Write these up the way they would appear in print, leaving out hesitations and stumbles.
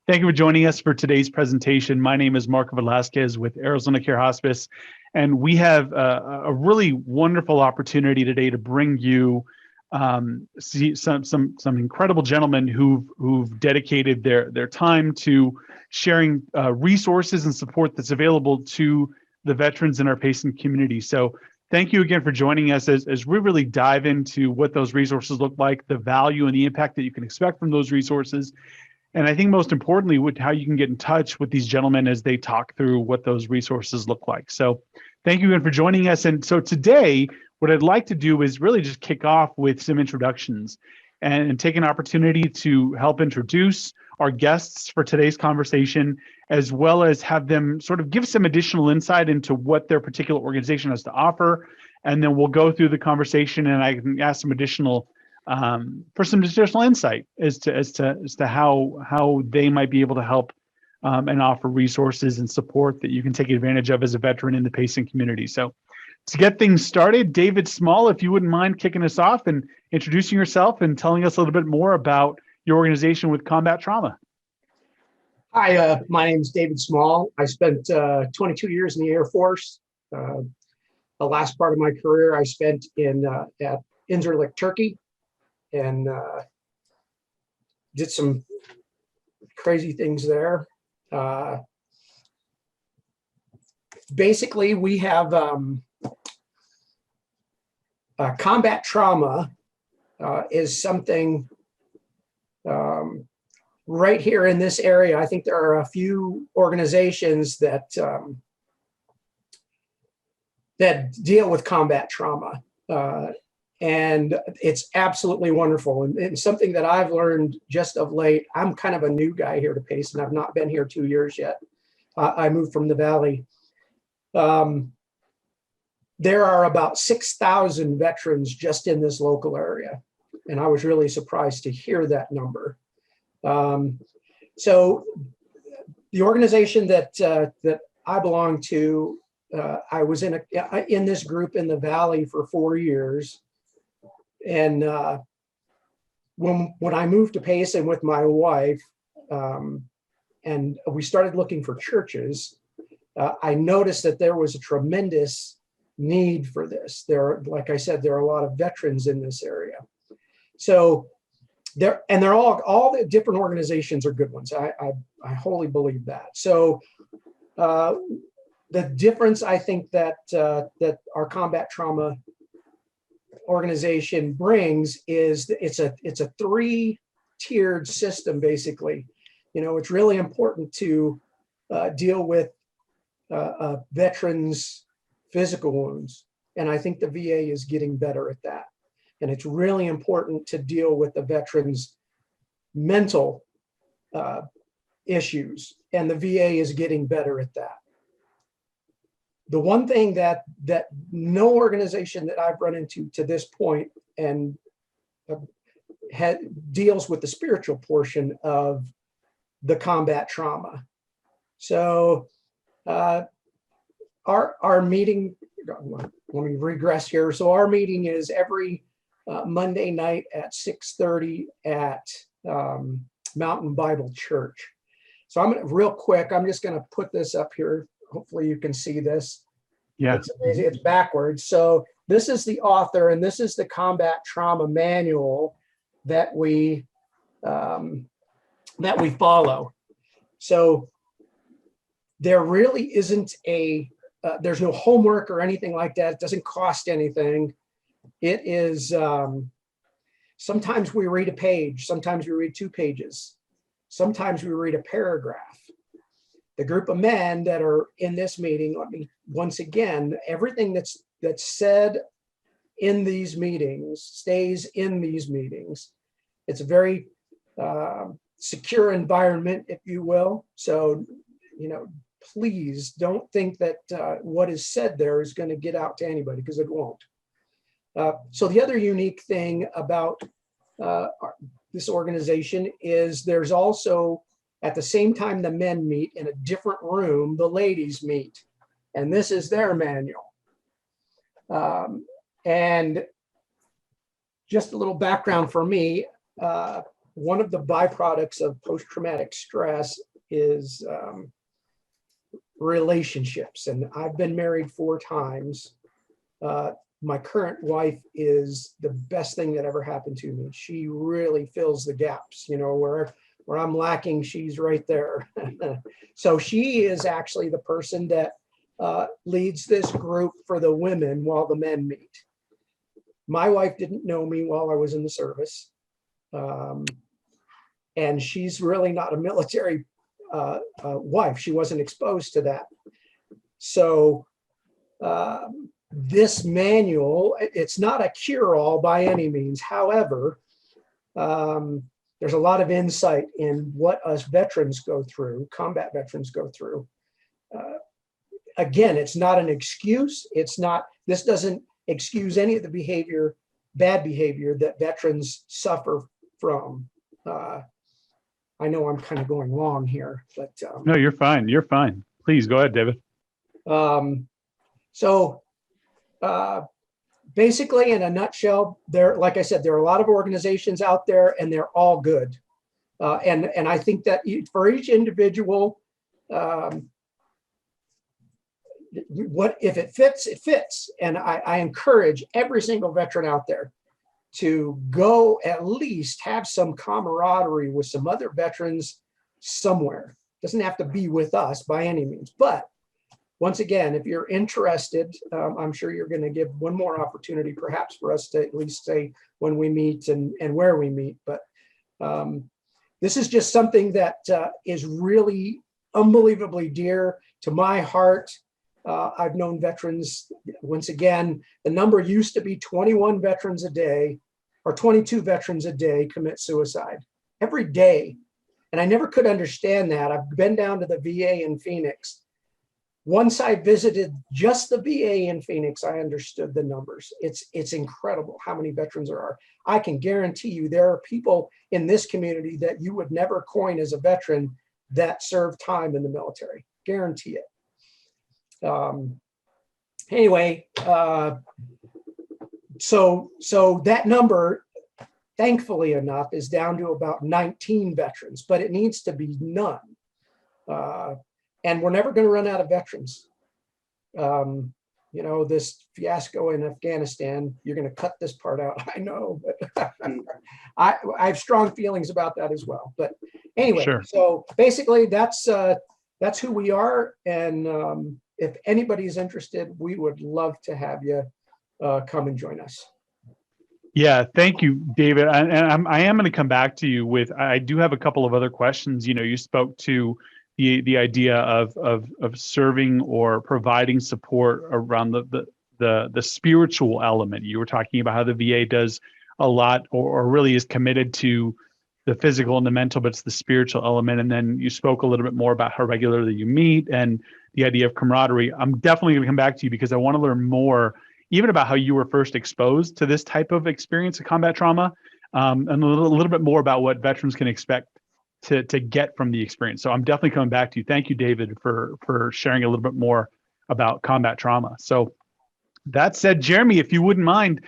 Thank you for joining us for today's presentation. My name is Marco Velasquez with Arizona Care Hospice, and we have a really wonderful opportunity today to bring you see some incredible gentlemen who've dedicated their time to sharing resources and support that's available to the veterans in our patient community. So thank you again for joining us as we really dive into what those resources look like, the value and the impact that you can expect from those resources. And I think most importantly, how you can get in touch with these gentlemen as they talk through what those resources look like. So thank you again for joining us. And so today, what I'd like to do is really just kick off with some introductions and take an opportunity to help introduce our guests for today's conversation, as well as have them sort of give some additional insight into what their particular organization has to offer. And then we'll go through the conversation and I can ask some additional for some additional insight as to how they might be able to help and offer resources and support that you can take advantage of as a veteran in the patient community. So to get things started, David Small, if you wouldn't mind kicking us off and introducing yourself and telling us a little bit more about your organization with combat trauma. Hi, my name is David Small. I spent 22 years in the Air Force. The last part of my career I spent at Incirlik, Turkey, and did some crazy things there. Basically, we have combat trauma is something right here in this area. I think there are a few organizations that that deal with combat trauma. And it's absolutely wonderful. And something that I've learned just of late, I'm kind of a new guy here to PACE, and I've not been here 2 years yet. I moved from the Valley. There are about 6,000 veterans just in this local area. And I was really surprised to hear that number. So the organization that I belong to, I was in this group in the Valley for 4 years. And when I moved to Payson with my wife, and we started looking for churches, I noticed that there was a tremendous need for this. Like I said, there are a lot of veterans in this area. So they're all the different organizations are good ones. I wholly believe that. So the difference I think that our combat trauma organization brings is it's a three-tiered system, basically. You know, it's really important to deal with veterans' physical wounds, and I think the VA is getting better at that. And it's really important to deal with the veterans' mental issues, and the VA is getting better at that. The one thing that no organization that I've run into to this point and deals with the spiritual portion of the combat trauma. So our meeting, let me regress here. So our meeting is every Monday night at 6:30 at Mountain Bible Church. So real quick, I'm just gonna put this up here. Hopefully you can see this. Yeah. It's amazing. It's backwards. So this is the author, and this is the combat trauma manual that we follow. So there really isn't there's no homework or anything like that. It doesn't cost anything. It is, sometimes we read a page, sometimes we read 2 pages, sometimes we read a paragraph. The group of men that are in this meeting, let me, once again, everything that's said in these meetings stays in these meetings. It's a very secure environment, if you will. So, you know, please don't think that what is said there is going to get out to anybody, because it won't. So the other unique thing about this organization is there's also, at the same time the men meet in a different room, the ladies meet, and this is their manual. And just a little background for me, one of the byproducts of post-traumatic stress is relationships. And I've been married 4 times. My current wife is the best thing that ever happened to me. She really fills the gaps, where I'm lacking, she's right there. So she is actually the person that leads this group for the women while the men meet. My wife didn't know me while I was in the service. And she's really not a military wife. She wasn't exposed to that. So this manual, it's not a cure-all by any means. However, there's a lot of insight in what us veterans go through, combat veterans go through. Again, it's not an excuse. This doesn't excuse any of the bad behavior that veterans suffer from. I know I'm kind of going long here, but no, you're fine. You're fine. Please go ahead, David. So basically, in a nutshell, like I said, there are a lot of organizations out there, and they're all good. And I think that for each individual, what if it fits, it fits. And I encourage every single veteran out there to go at least have some camaraderie with some other veterans somewhere. Doesn't have to be with us by any means, but once again, if you're interested, I'm sure you're going to give one more opportunity perhaps for us to at least say when we meet and where we meet. But this is just something that is really unbelievably dear to my heart. I've known veterans, once again, the number used to be 21 veterans a day or 22 veterans a day commit suicide every day. And I never could understand that. I've been down to the VA in Phoenix. Once I visited just the VA in Phoenix, I understood the numbers. It's incredible how many veterans there are. I can guarantee you there are people in this community that you would never coin as a veteran that served time in the military. Guarantee it. Anyway, so that number, thankfully enough, is down to about 19 veterans, but it needs to be none. And we're never going to run out of veterans. This fiasco in Afghanistan, you're going to cut this part out. I know, but I have strong feelings about that as well. But anyway, sure. So basically that's who we are. And if anybody's interested, we would love to have you come and join us. Yeah, thank you, David. And I am going to come back to you with, I do have a couple of other questions. You spoke to the idea of serving or providing support around the spiritual element. You were talking about how the VA does a lot or really is committed to the physical and the mental, but it's the spiritual element. And then you spoke a little bit more about how regularly you meet and the idea of camaraderie. I'm definitely going to come back to you because I want to learn more, even about how you were first exposed to this type of experience of combat trauma, and a little bit more about what veterans can expect to get from the experience. So I'm definitely coming back to you. Thank you, David, for sharing a little bit more about combat trauma. So that said, Jeremy, if you wouldn't mind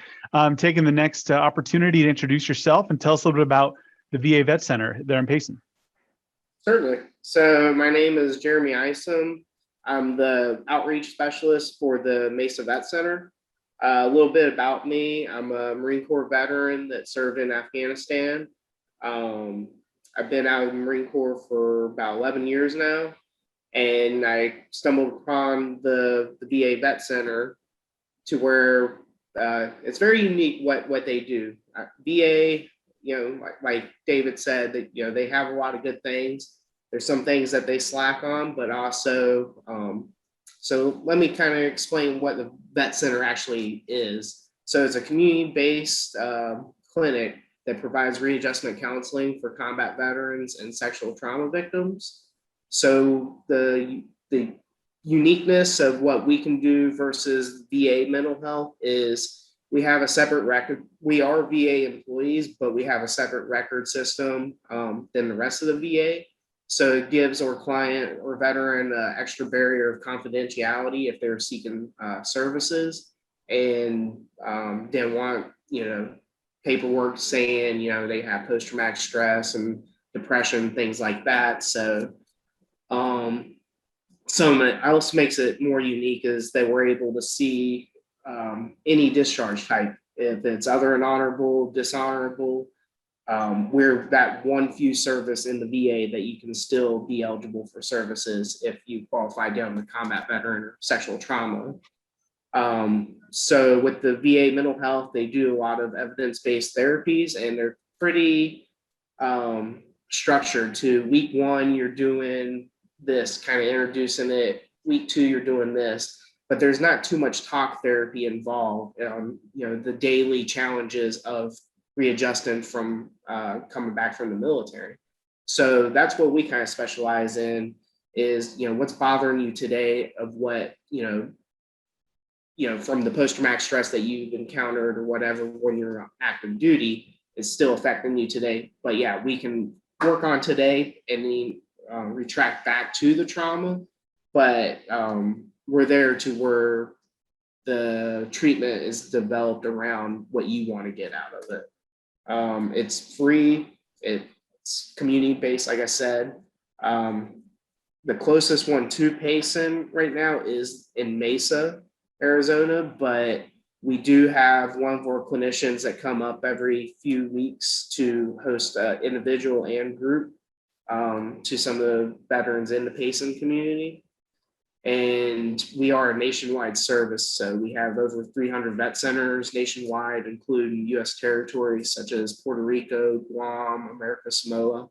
taking the next opportunity to introduce yourself and tell us a little bit about the VA Vet Center there in Payson. Certainly. So my name is Jeremy Isom. I'm the outreach specialist for the Mesa Vet Center. A little bit about me. I'm a Marine Corps veteran that served in Afghanistan. I've been out of the Marine Corps for about 11 years now, and I stumbled upon the VA Vet Center to where it's very unique what they do. VA, like David said, that they have a lot of good things. There's some things that they slack on, but also, so let me kind of explain what the Vet Center actually is. So it's a community-based clinic that provides readjustment counseling for combat veterans and sexual trauma victims. So the uniqueness of what we can do versus VA mental health is we have a separate record. We are VA employees, but we have a separate record system than the rest of the VA. So it gives our client or veteran an extra barrier of confidentiality if they're seeking services and then want, paperwork saying, they have post-traumatic stress and depression, things like that. So some else makes it more unique is that we're able to see any discharge type, if it's other than honorable, dishonorable. We're that one few service in the VA that you can still be eligible for services if you qualify down to combat veteran or sexual trauma. So with the VA mental health, they do a lot of evidence-based therapies, and they're pretty structured to week 1, you're doing this, kind of introducing it. Week 2, you're doing this, but there's not too much talk therapy involved. The daily challenges of readjusting from coming back from the military. So that's what we kind of specialize in is, what's bothering you today of what, from the post-traumatic stress that you've encountered or whatever when you're on active duty is still affecting you today. But yeah, we can work on today and then retract back to the trauma. But we're there to where the treatment is developed around what you want to get out of it. It's free. It's community-based, like I said. The closest one to Payson right now is in Mesa, Arizona, but we do have one of our clinicians that come up every few weeks to host individual and group to some of the veterans in the Payson community. And we are a nationwide service. So we have over 300 vet centers nationwide, including U.S. territories such as Puerto Rico, Guam, America Samoa.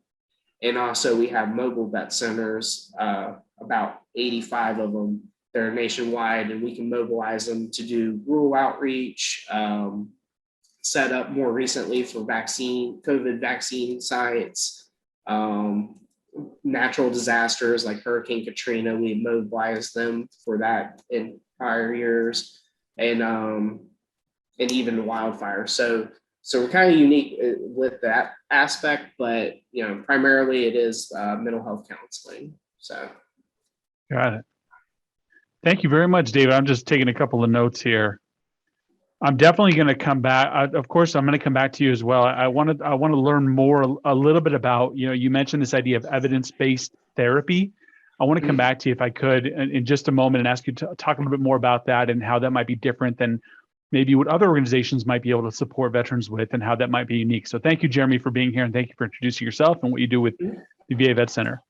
And also we have mobile vet centers, about 85 of them. They're nationwide, and we can mobilize them to do rural outreach, set up more recently for COVID vaccine sites, natural disasters like Hurricane Katrina. We mobilized them for that in prior years, and even the wildfire. So we're kind of unique with that aspect, but primarily it is mental health counseling. So, Got it. Thank you very much, David. I'm just taking a couple of notes here. I'm definitely going to come back. Of course, I'm going to come back to you as well. I want to learn more a little bit about, you mentioned this idea of evidence-based therapy. I want to come back to you if I could in just a moment and ask you to talk a little bit more about that and how that might be different than maybe what other organizations might be able to support veterans with and how that might be unique. So thank you, Jeremy, for being here, and thank you for introducing yourself and what you do with the VA Vet Center.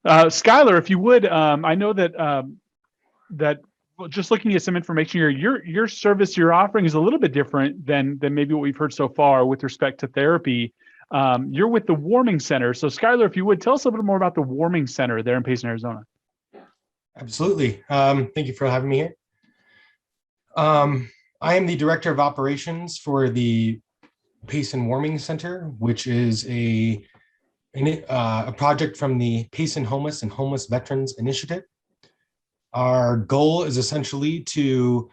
Skylar, if you would, I know that just looking at some information here, your service you're offering is a little bit different than maybe what we've heard so far with respect to therapy. You're with the Warming Center. So Skylar, if you would, tell us a little bit more about the Warming Center there in Payson, Arizona. Absolutely. Thank you for having me here. I am the Director of Operations for the Payson Warming Center, which is a project from the Payson Homeless and Homeless Veterans Initiative. Our goal is essentially to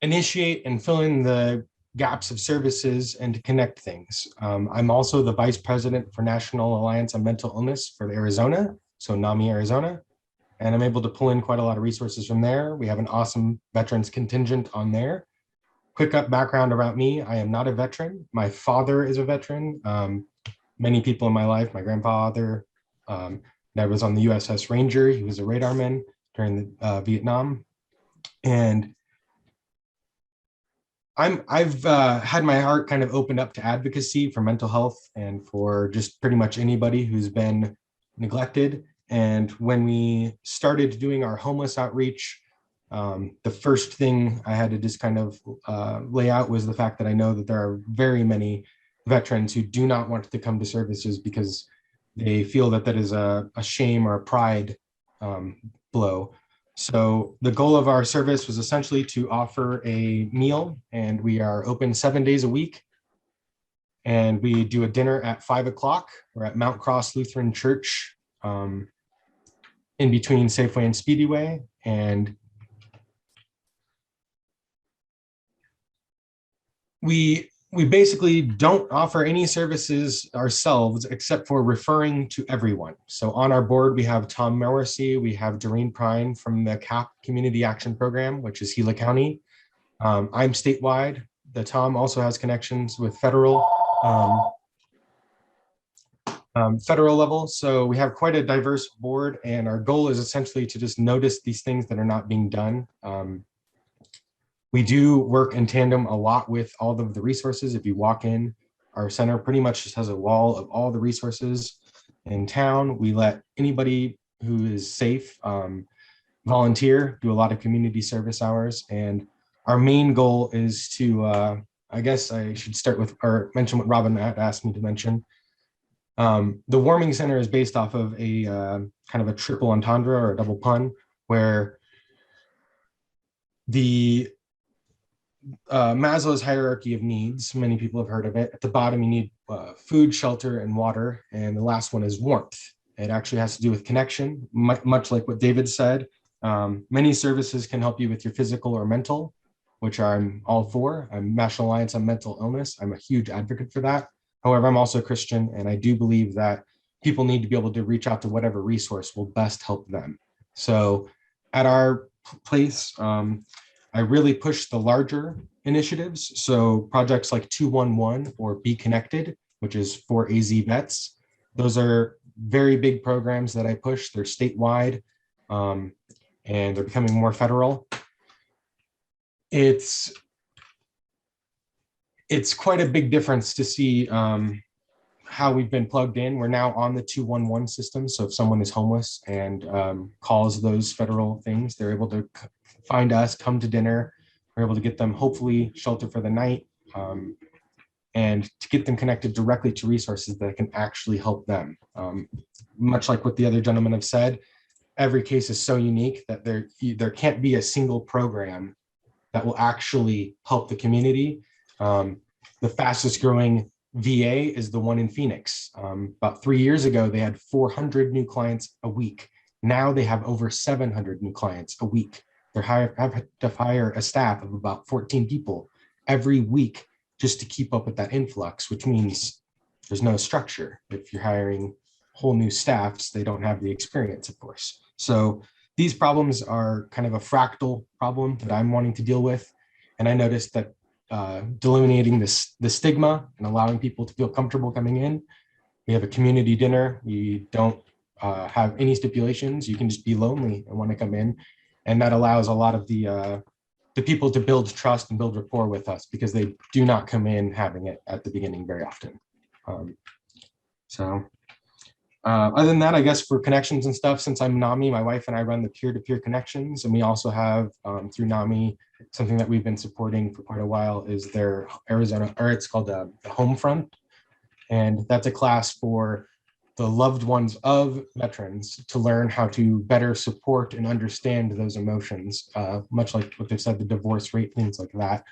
initiate and fill in the gaps of services and to connect things. I'm also the Vice President for National Alliance on Mental Illness for Arizona, so NAMI, Arizona, and I'm able to pull in quite a lot of resources from there. We have an awesome veterans contingent on there. Quick background about me, I am not a veteran. My father is a veteran. Many people in my life, my grandfather, that was on the USS Ranger. He was a radarman during the Vietnam. And I've had my heart kind of opened up to advocacy for mental health and for just pretty much anybody who's been neglected. And when we started doing our homeless outreach, the first thing I had to just kind of lay out was the fact that I know that there are very many veterans who do not want to come to services because they feel that that is a shame or a pride blow. So the goal of our service was essentially to offer a meal, and we are open 7 days a week. And we do a dinner at 5 o'clock. We're at Mount Cross Lutheran Church in between Safeway and Speedway. And we basically don't offer any services ourselves except for referring to everyone. So on our board, we have Tom Morrissey, we have Doreen Prine from the CAP Community Action Program, which is Gila County. I'm statewide. the Tom also has connections with federal federal level. So we have quite a diverse board, and our goal is essentially to just notice these things that are not being done. We do work in tandem a lot with all of the resources. If you walk in, our center pretty much just has a wall of all the resources in town. We let anybody who is safe volunteer, do a lot of community service hours. And our main goal is to, I guess I should start with, or mention what Robin had asked me to mention. The warming center is based off of a kind of a triple entendre or a double pun, where the Maslow's hierarchy of needs, many people have heard of it. At the bottom, you need food, shelter, and water. And the last one is warmth. It actually has to do with connection, much like what David said. Many services can help you with your physical or mental, which I'm all for. I'm National Alliance on Mental Illness. I'm a huge advocate for that. However, I'm also a Christian, and I do believe that people need to be able to reach out to whatever resource will best help them. So at our place, I really push the larger initiatives. So projects like 211 or Be Connected, which is for AZ vets. Those are very big programs that I push. They're statewide, and they're becoming more federal. It's quite a big difference to see how we've been plugged in. We're now on the 211 system. So if someone is homeless and calls those federal things, they're able to find us, come to dinner. We're able to get them hopefully shelter for the night, and to get them connected directly to resources that can actually help them. Much like what the other gentlemen have said, every case is so unique that there can't be a single program that will actually help the community. The fastest growing VA is the one in Phoenix. About 3 years ago, they had 400 new clients a week. Now they have over 700 new clients a week. They have to hire a staff of about 14 people every week just to keep up with that influx, which means there's no structure. If you're hiring whole new staffs, they don't have the experience, of course. So these problems are kind of a fractal problem that I'm wanting to deal with. And I noticed that delineating the stigma and allowing people to feel comfortable coming in. We have a community dinner. We don't have any stipulations. You can just be lonely and want to come in. And that allows a lot of the people to build trust and build rapport with us, because they do not come in having it at the beginning very often. Other than that, I guess for connections and stuff, since I'm NAMI, my wife and I run the peer-to-peer connections, and we also have through NAMI, something that we've been supporting for quite a while is their Arizona, or it's called the Home Front. And that's a class for the loved ones of veterans to learn how to better support and understand those emotions, much like what they've said, the divorce rate, things like that.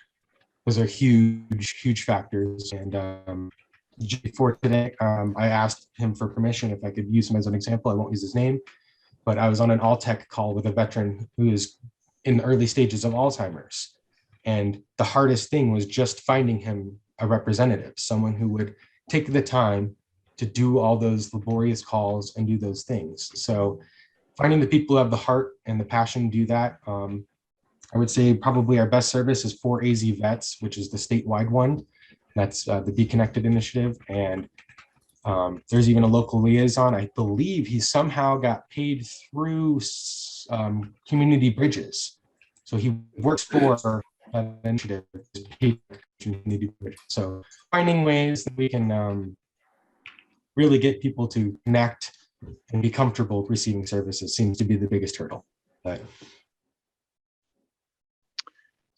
Those are huge, huge factors. And before today, I asked him for permission if I could use him as an example. I won't use his name, but I was on an all-tech call with a veteran who is in the early stages of Alzheimer's. And the hardest thing was just finding him a representative, someone who would take the time to do all those laborious calls and do those things. So finding the people who have the heart and the passion to do that, I would say probably our best service is for AZ Vets, which is the statewide one. That's the Be Connected initiative. And there's even a local liaison. I believe he somehow got paid through Community Bridges. So he works for that initiative, Community Bridges. So finding ways that we can really get people to connect and be comfortable receiving services seems to be the biggest hurdle. But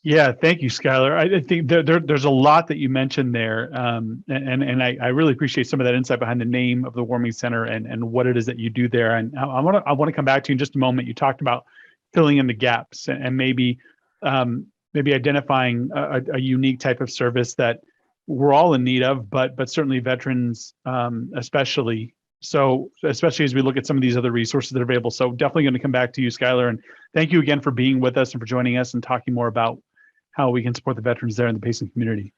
Yeah, thank you, Skylar. I think there's a lot that you mentioned there, and I really appreciate some of that insight behind the name of the warming center and what it is that you do there. And I want to come back to you in just a moment. You talked about filling in the gaps and maybe identifying a unique type of service that we're all in need of, but certainly veterans especially. So especially as we look at some of these other resources that are available. So definitely going to come back to you, Skylar, and thank you again for being with us and for joining us and talking more about how we can support the veterans there in the patient community.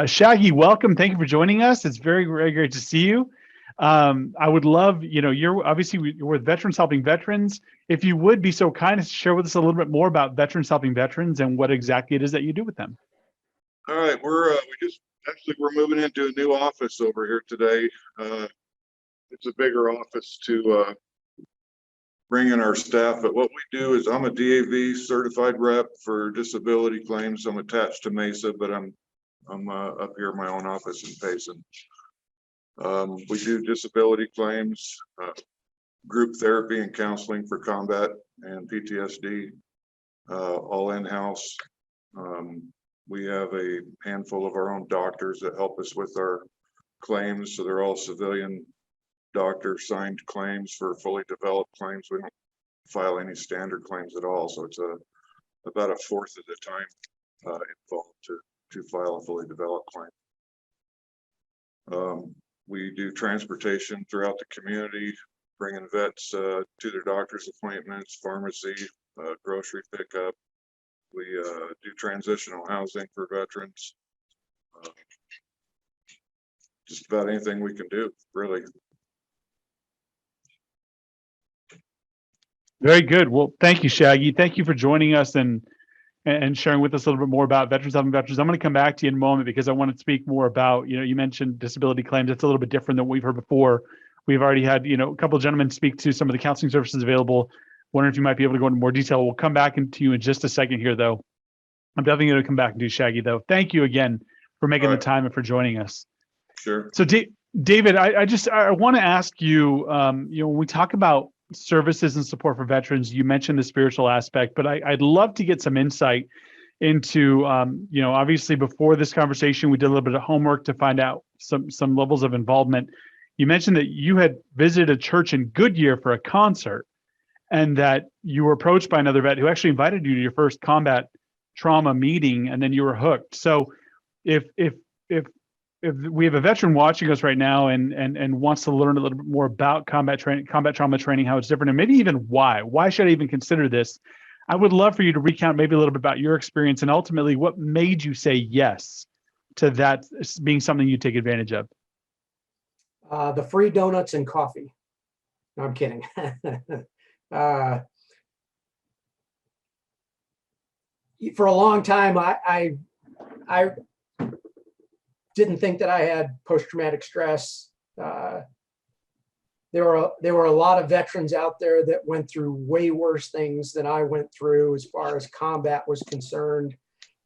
Shaggy, welcome. Thank you for joining us. It's very, very great to see you. I would love, you're obviously you're with Veterans Helping Veterans. If you would be so kind as to share with us a little bit more about Veterans Helping Veterans and what exactly it is that you do with them. All right, we're moving into a new office over here today. It's a bigger office to bring in our staff, but what we do is I'm a DAV certified rep for disability claims. I'm attached to Mesa, but I'm up here in my own office in Payson. We do disability claims, group therapy and counseling for combat and PTSD, all in-house. We have a handful of our own doctors that help us with our claims. So they're all civilian doctor signed claims for fully developed claims. We don't file any standard claims at all. So it's about a fourth of the time involved to file a fully developed claim. We do transportation throughout the community, bringing vets to their doctor's appointments, pharmacy, grocery pickup. We do transitional housing for veterans. Just about anything we can do, really. Very good. Well, thank you, Shaggy. Thank you for joining us and sharing with us a little bit more about veterans helping veterans. I'm going to come back to you in a moment because I want to speak more about, you mentioned disability claims. It's a little bit different than what we've heard before. We've already had, a couple of gentlemen speak to some of the counseling services available. Wondering if you might be able to go into more detail. We'll come back to you in just a second here, though. I'm definitely going to come back and do Shaggy, though. Thank you again for making the time and for joining us. Sure. So, David, I want to ask you, when we talk about services and support for veterans, you mentioned the spiritual aspect, but I'd love to get some insight into, obviously before this conversation, we did a little bit of homework to find out some levels of involvement. You mentioned that you had visited a church in Goodyear for a concert and that you were approached by another vet who actually invited you to your first combat trauma meeting, and then you were hooked. So if we have a veteran watching us right now and wants to learn a little bit more about combat trauma training, how it's different, and maybe even why should I even consider this? I would love for you to recount maybe a little bit about your experience and ultimately what made you say yes to that being something you take advantage of. The free donuts and coffee. No, I'm kidding. For a long time, I didn't think that I had post-traumatic stress. There were a lot of veterans out there that went through way worse things than I went through as far as combat was concerned.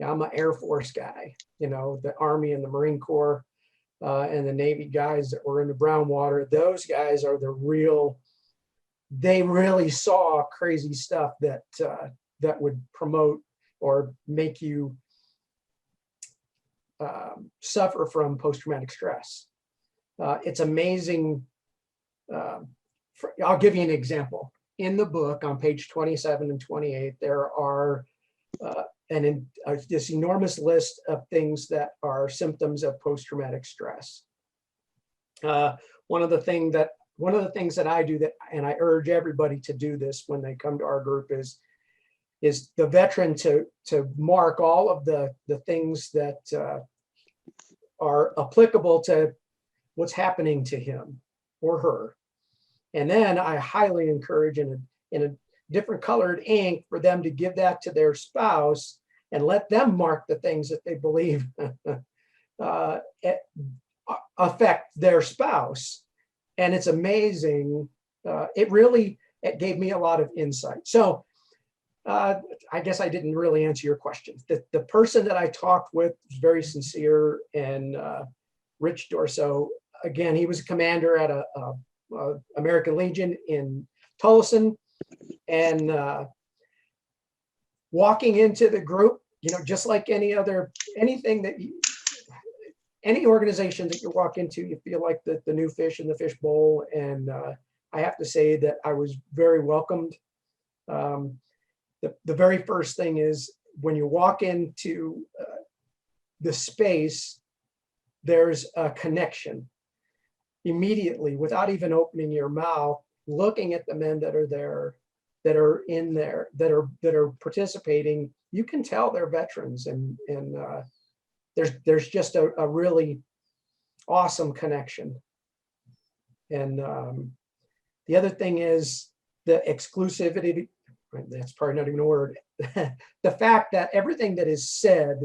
I'm an Air Force guy, the Army and the Marine Corps and the Navy guys that were in the brown water. Those guys are they really saw crazy stuff that would promote or make you suffer from post-traumatic stress. It's amazing. I'll give you an example. In the book on page 27 and 28, there are this enormous list of things that are symptoms of post-traumatic stress. One of the things that I do and I urge everybody to do this when they come to our group is the veteran to mark all of the things that are applicable to what's happening to him or her. And then I highly encourage in a different colored ink for them to give that to their spouse and let them mark the things that they believe affect their spouse. And it's amazing. It gave me a lot of insight. So I guess I didn't really answer your question. The person that I talked with was very sincere, and Rich Dorso, again, he was a commander at a American Legion in Tolleson, and walking into the group, just like any organization that you walk into, you feel like the new fish in the fish bowl. And I have to say that I was very welcomed. The very first thing is when you walk into the space, there's a connection immediately without even opening your mouth, looking at the men that are there, that are in there, that are participating. You can tell they're veterans, and there's just a really awesome connection. And the other thing is the exclusivity. That's probably not even a word. The fact that everything that is said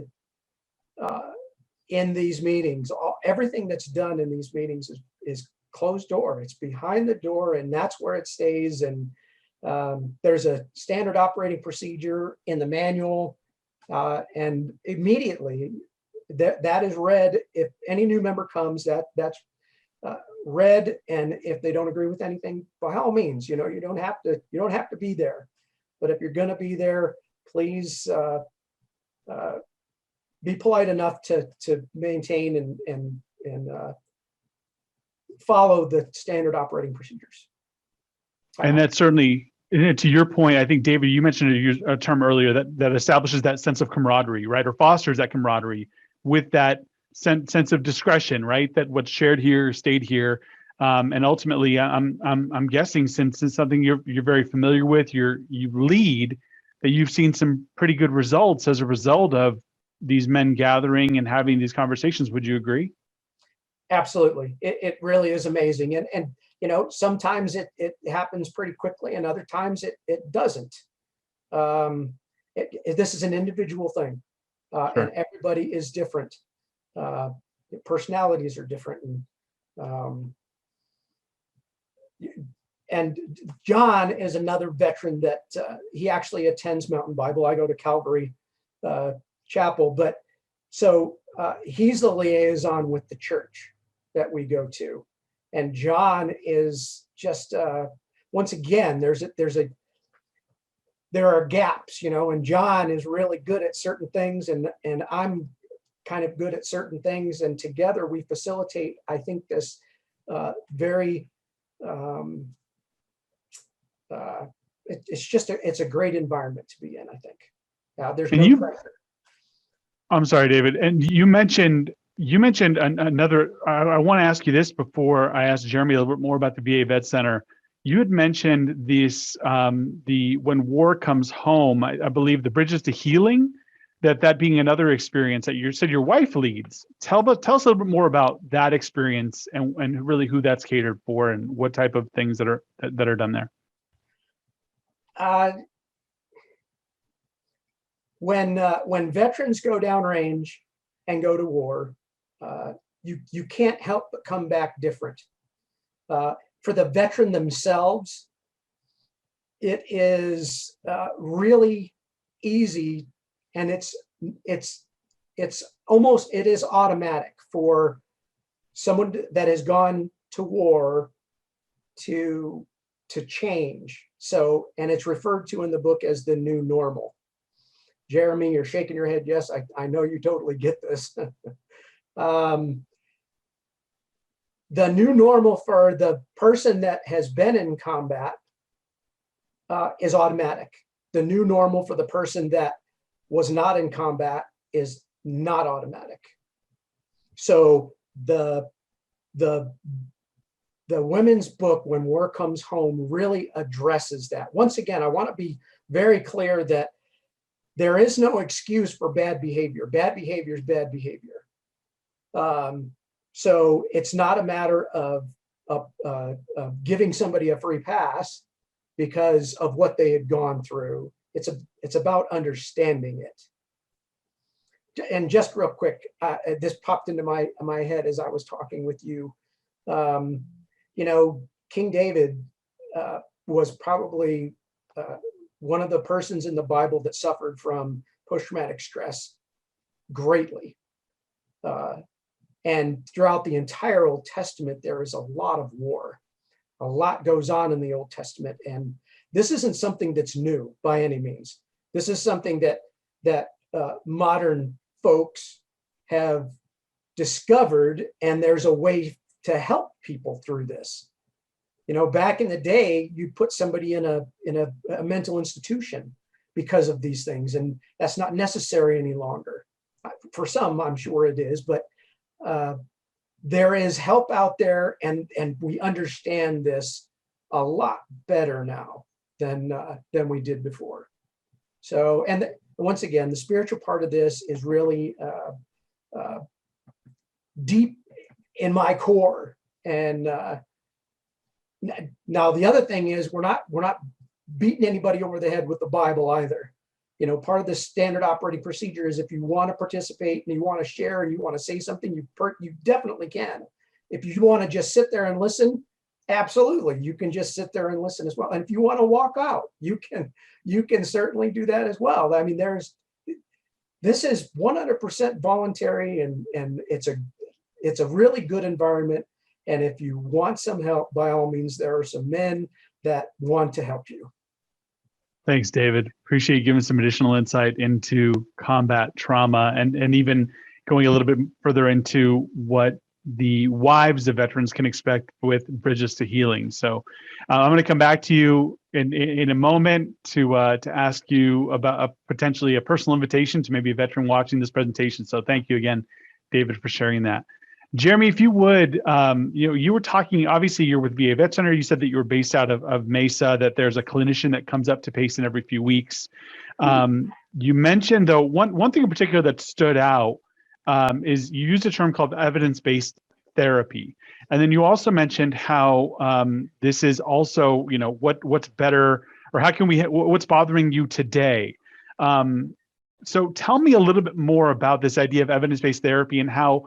in these meetings. Everything that's done in these meetings is closed door. It's behind the door, and that's where it stays. And there's a standard operating procedure in the manual, and immediately that is read. If any new member comes, that's read, and if they don't agree with anything, by all means, you don't have to be there. But if you're going to be there, please be polite enough to maintain and follow the standard operating procedures. And that's certainly, and to your point, I think, David, you mentioned a term earlier that establishes that sense of camaraderie, right? Or fosters that camaraderie with that sense of discretion, right? That what's shared here stayed here. And ultimately, I'm guessing, since it's something you're very familiar with, you lead, that you've seen some pretty good results as a result of these men gathering and having these conversations. Would you agree? Absolutely. It really is amazing. And sometimes it happens pretty quickly, and other times it doesn't. This is an individual thing, Sure. and everybody is different. Personalities are different. And John is another veteran that he actually attends Mountain Bible. I go to Calvary Chapel, but so he's the liaison with the church that we go to. And John is just once again, there are gaps, and John is really good at certain things, and I'm kind of good at certain things, and together we facilitate, I think, this very it's a great environment to be in, I think. There's no pressure. I'm sorry, David. And you mentioned another, I want to ask you this before I ask Jeremy a little bit more about the VA Vet Center. You had mentioned this, when war comes home, I believe the Bridges to Healing, that being another experience that you said your wife leads. Tell us a little bit more about that experience and really who that's catered for and what type of things that are done there. When veterans go downrange and go to war, you can't help but come back different. For the veteran themselves, it is really easy, and it's almost automatic for someone that has gone to war to change. So, and it's referred to in the book as the new normal. Jeremy, you're shaking your head. Yes, I know you totally get this. The new normal for the person that has been in combat is automatic. The new normal for the person that was not in combat is not automatic. So the women's book, When War Comes Home, really addresses that. Once again, I want to be very clear that there is no excuse for bad behavior. Bad behavior is bad behavior. So it's not a matter of giving somebody a free pass because of what they had gone through. It's about understanding it. And just real quick, this popped into my head as I was talking with you. King David was probably one of the persons in the Bible that suffered from post-traumatic stress greatly. And throughout the entire Old Testament, there is a lot of war. A lot goes on in the Old Testament. And this isn't something that's new by any means. This is something that modern folks have discovered, and there's a way to help people through this. Back in the day, you put somebody in a mental institution because of these things, and that's not necessary any longer. For some, I'm sure it is, but there is help out there, and we understand this a lot better now than we did before. So, and once again, the spiritual part of this is really deep in my core. And now the other thing is we're not beating anybody over the head with the Bible either. part of the standard operating procedure is if you want to participate and you want to share and you want to say something, you definitely can. If you want to just sit there and listen, absolutely, you can just sit there and listen as well. And if you want to walk out, you can certainly do that as well. I mean, this is 100% voluntary, and it's a really good environment. And if you want some help, by all means, there are some men that want to help you. Thanks, David. Appreciate you giving some additional insight into combat trauma and even going a little bit further into what the wives of veterans can expect with Bridges to Healing. So I'm going to come back to you in a moment to ask you about potentially a personal invitation to maybe a veteran watching this presentation. So thank you again, David, for sharing that. Jeremy, if you would, you were talking, obviously you're with VA Vet Center. You said that you were based out of Mesa, that there's a clinician that comes up to Payson every few weeks. You mentioned, though, one thing in particular that stood out is you used a term called evidence-based therapy. And then you also mentioned how this is also, what's better, or how can what's bothering you today? So tell me a little bit more about this idea of evidence-based therapy and how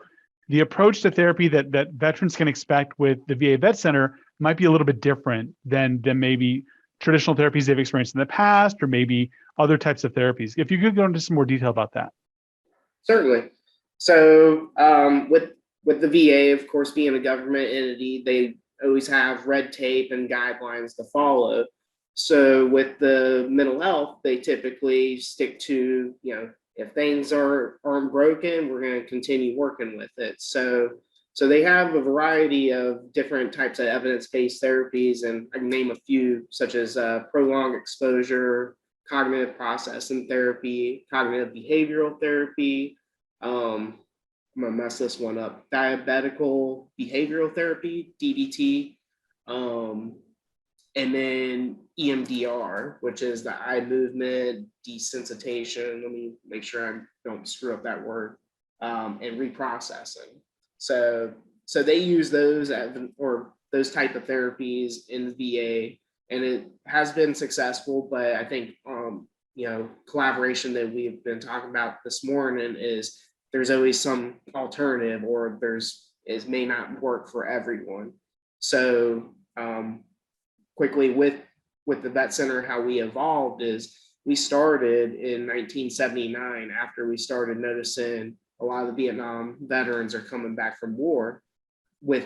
the approach to therapy that veterans can expect with the VA Vet Center might be a little bit different than maybe traditional therapies they've experienced in the past, or maybe other types of therapies. If you could go into some more detail about that. Certainly. So with the VA, of course, being a government entity, they always have red tape and guidelines to follow. So with the mental health, they typically stick to, if things aren't broken, we're going to continue working with it. So they have a variety of different types of evidence-based therapies, and I can name a few, such as prolonged exposure, cognitive processing therapy, cognitive behavioral therapy. I'm gonna mess this one up. Dialectical behavioral therapy, DBT, and then EMDR, which is the eye movement desensitization. Let me make sure I don't screw up that word. And reprocessing. So they use those those type of therapies in the VA, and it has been successful. But I think collaboration that we've been talking about this morning is there's always some alternative, or it may not work for everyone. So quickly with the Vet Center, how we evolved is we started in 1979 after we started noticing a lot of the Vietnam veterans are coming back from war with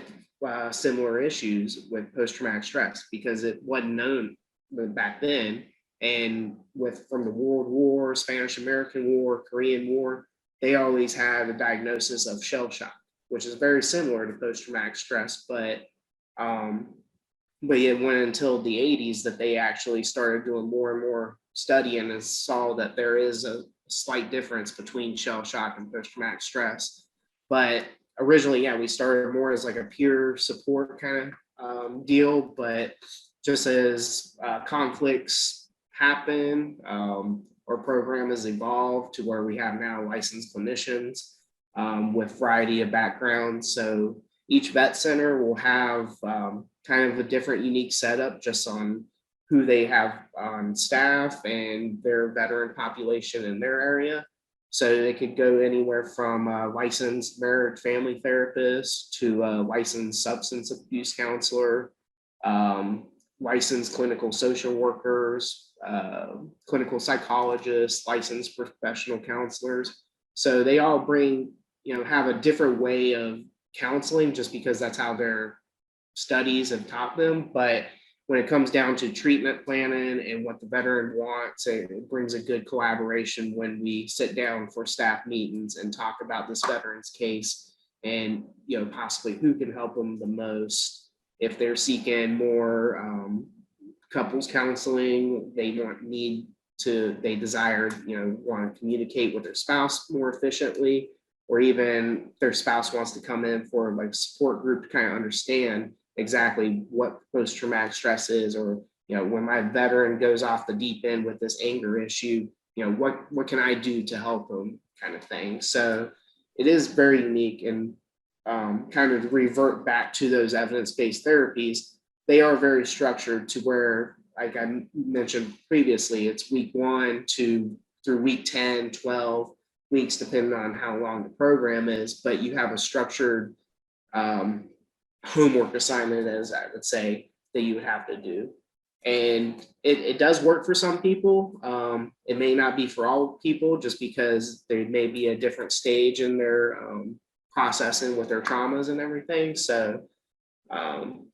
similar issues with post-traumatic stress, because it wasn't known back then. And from the World War, Spanish American War, Korean War, they always had a diagnosis of shell shock, which is very similar to post-traumatic stress, but it went until the 80s that they actually started doing more and more studying and saw that there is a slight difference between shell shock and post-traumatic stress. But originally, we started more as like a peer support kind of deal, but just as conflicts happen, our program has evolved to where we have now licensed clinicians with variety of backgrounds. So each vet center will have kind of a different unique setup just on who they have on staff and their veteran population in their area. So they could go anywhere from a licensed marriage family therapist to a licensed substance abuse counselor, licensed clinical social workers, clinical psychologists, licensed professional counselors. So they all have a different way of counseling just because that's how their studies have taught them. But when it comes down to treatment planning and what the veteran wants, it brings a good collaboration when we sit down for staff meetings and talk about this veteran's case and possibly who can help them the most. If they're seeking more couples counseling, they desire, want to communicate with their spouse more efficiently, or even their spouse wants to come in for like support group to kind of understand exactly what post-traumatic stress is, or when my veteran goes off the deep end with this anger issue, what can I do to help them, kind of thing. So it is very unique. And kind of revert back to those evidence-based therapies, they are very structured to where, like I mentioned previously, it's week 1 to through week 10, 12 weeks, depending on how long the program is, but you have a structured homework assignment, as I would say, that you would have to do. And it does work for some people. It may not be for all people, just because they may be a different stage in their processing with their traumas and everything. So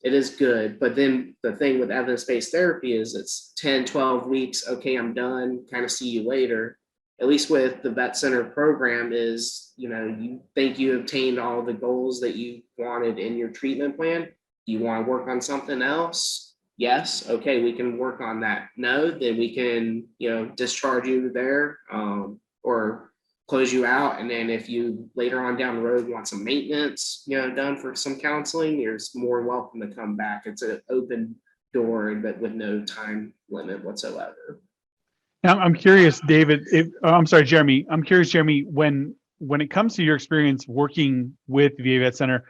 it is good. But then the thing with evidence-based therapy is it's 10, 12 weeks. Okay, I'm done. Kind of see you later. At least with the vet center program is, you think you obtained all the goals that you wanted in your treatment plan. Do you want to work on something else? Yes. Okay, we can work on that. No, then we can, discharge you there or close you out. And then if you later on down the road want some maintenance, done for some counseling, you're more welcome to come back. It's an open door, but with no time limit whatsoever. Now, I'm curious, David. I'm sorry, Jeremy. I'm curious, Jeremy. When it comes to your experience working with the VA Vet Center,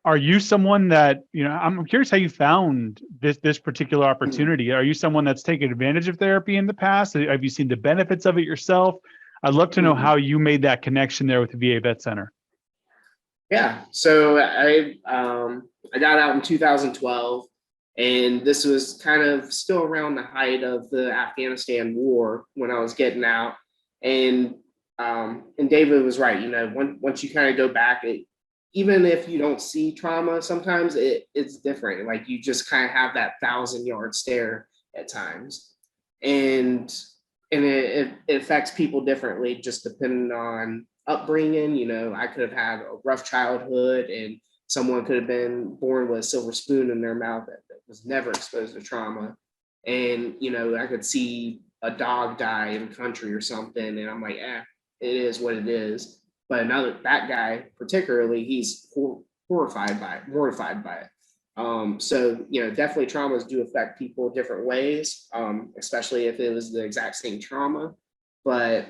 are you someone that I'm curious how you found this particular opportunity? Are you someone that's taken advantage of therapy in the past? Have you seen the benefits of it yourself? I'd love to know how you made that connection there with the VA Vet Center. Yeah, so I got out in 2012. And this was kind of still around the height of the Afghanistan war when I was getting out. And David was right. Once you kind of go back, even if you don't see trauma, sometimes it's different. Like you just kind of have that 1,000-yard stare at times, and it affects people differently, just depending on upbringing. I could have had a rough childhood, and someone could have been born with a silver spoon in their mouth that was never exposed to trauma. And, I could see a dog die in country or something, and I'm like, it is what it is. But that guy particularly, he's mortified by it. So, definitely traumas do affect people different ways, especially if it was the exact same trauma. But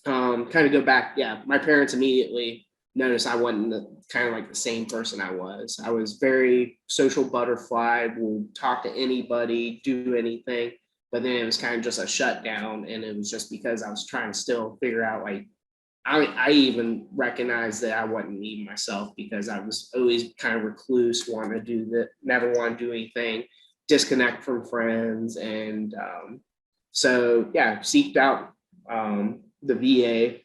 kind of go back, my parents immediately noticed I wasn't kind of like the same person I was. I was very social butterfly, would talk to anybody, do anything. But then it was kind of just a shutdown. And it was just because I was trying to still figure out, like, I even recognized that I wasn't me myself, because I was always kind of recluse, want to do that, never want to do anything, disconnect from friends. And seeked out the VA.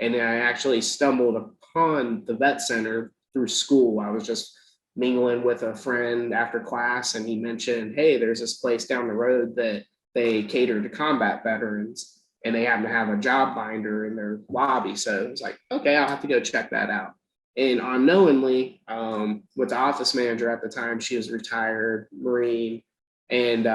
And then I actually stumbled upon the vet center through school. I was just mingling with a friend after class, and he mentioned, hey, there's this place down the road that they cater to combat veterans, and they happen to have a job binder in their lobby. So it was like, okay, I'll have to go check that out. And unknowingly, with the office manager at the time, she was a retired Marine. And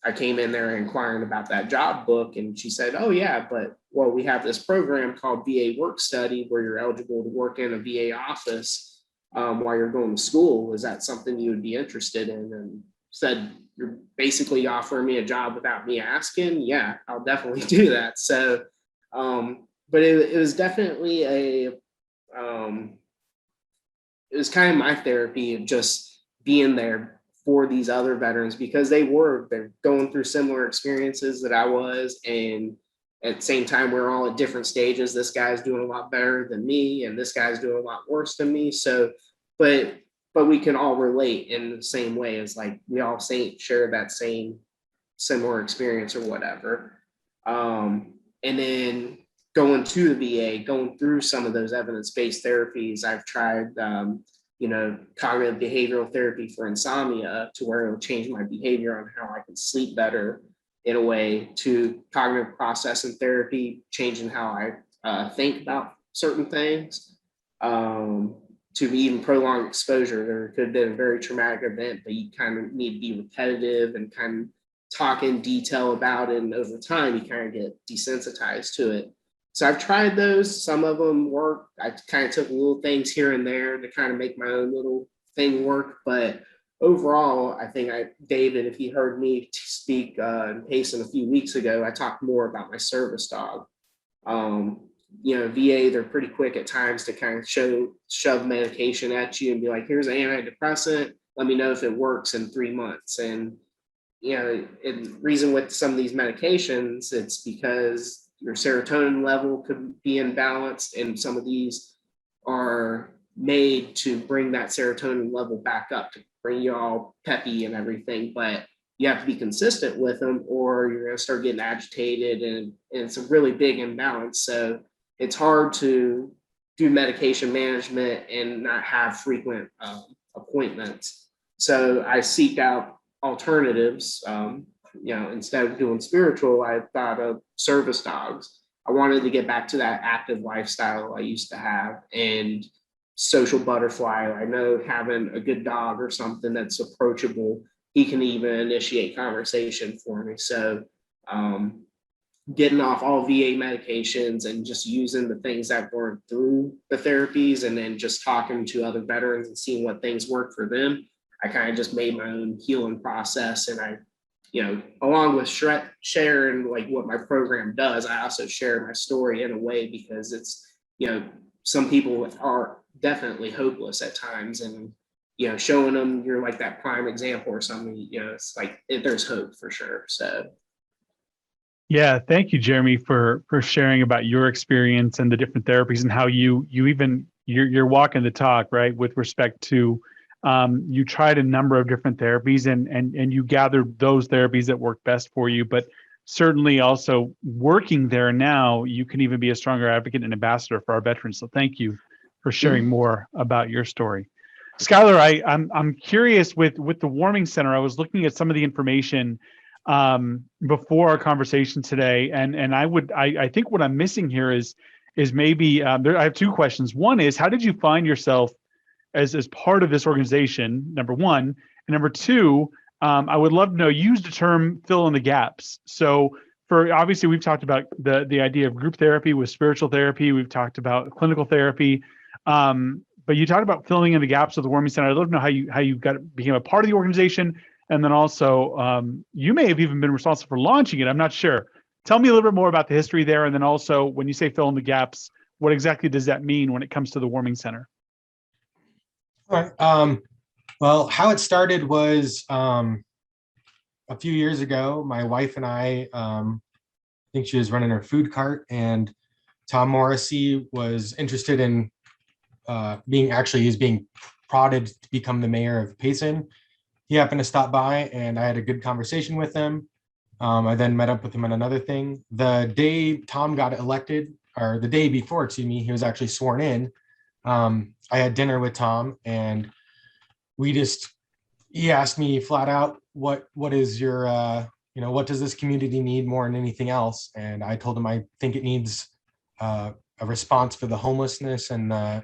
I came in there inquiring about that job book, and she said, oh yeah, but we have this program called VA Work Study where you're eligible to work in a VA office while you're going to school. Is that something you would be interested in? And said, you're basically offering me a job without me asking. Yeah, I'll definitely do that. So, but it was definitely it was kind of my therapy of just being there for these other veterans, because they're going through similar experiences that I was. And at the same time, we're all at different stages. This guy's doing a lot better than me, and this guy's doing a lot worse than me. So, but we can all relate in the same way, as like we all share that same similar experience or whatever. And then going to the VA, going through some of those evidence-based therapies, I've tried, cognitive behavioral therapy for insomnia, to where it'll change my behavior on how I can sleep better, in a way, to cognitive processing therapy, changing how I think about certain things, to even prolonged exposure. There could have been a very traumatic event, but you kind of need to be repetitive and kind of talk in detail about it. And over time, you kind of get desensitized to it. So I've tried those. Some of them work. I kind of took little things here and there to kind of make my own little thing work. But overall, I think David, if he heard me speak in Payson a few weeks ago, I talked more about my service dog. VA, they're pretty quick at times to kind of shove medication at you and be like, here's an antidepressant. Let me know if it works in 3 months. And and reason with some of these medications, it's because your serotonin level could be imbalanced, and some of these are made to bring that serotonin level back up to bring you all peppy and everything. But you have to be consistent with them, or you're going to start getting agitated, and it's a really big imbalance. So it's hard to do medication management and not have frequent appointments. So I seek out alternatives. Instead of doing spiritual, I thought of service dogs. I wanted to get back to that active lifestyle I used to have, and social butterfly. I know having a good dog or something that's approachable, he can even initiate conversation for me. So getting off all VA medications and just using the things that were through the therapies, and then just talking to other veterans and seeing what things work for them. I kind of just made my own healing process. And I, along with sharing like what my program does, I also share my story in a way, because it's, some people are definitely hopeless at times, and, showing them you're like that prime example or something, it's like, there's hope for sure. So. Yeah, thank you, Jeremy, for sharing about your experience and the different therapies, and how you're walking the talk, right, with respect to you tried a number of different therapies, and you gathered those therapies that work best for you. But certainly also working there now, you can even be a stronger advocate and ambassador for our veterans. So thank you for sharing more about your story. Skylar, I'm curious with the warming center. I was looking at some of the information before our conversation today, and I think what I'm missing here is maybe I have two questions. One is, how did you find yourself as part of this organization, number one? And number two, I would love to know, you used the term fill in the gaps. So obviously we've talked about the idea of group therapy with spiritual therapy. We've talked about clinical therapy. But you talked about filling in the gaps of the warming center. I'd love to know how you became a part of the organization. And then also, you may have even been responsible for launching it. I'm not sure. Tell me a little bit more about the history there. And then also, when you say fill in the gaps, what exactly does that mean when it comes to the warming center? All right. Well, how it started was a few years ago. My wife and I think she was running her food cart, and Tom Morrissey was interested in he's being prodded to become the mayor of Payson. He happened to stop by, and I had a good conversation with him. I then met up with him on another thing. The day Tom got elected, or the day before, he was actually sworn in. I had dinner with Tom, and he asked me flat out, what is your, what does this community need more than anything else? And I told him, I think it needs a response for the homelessness and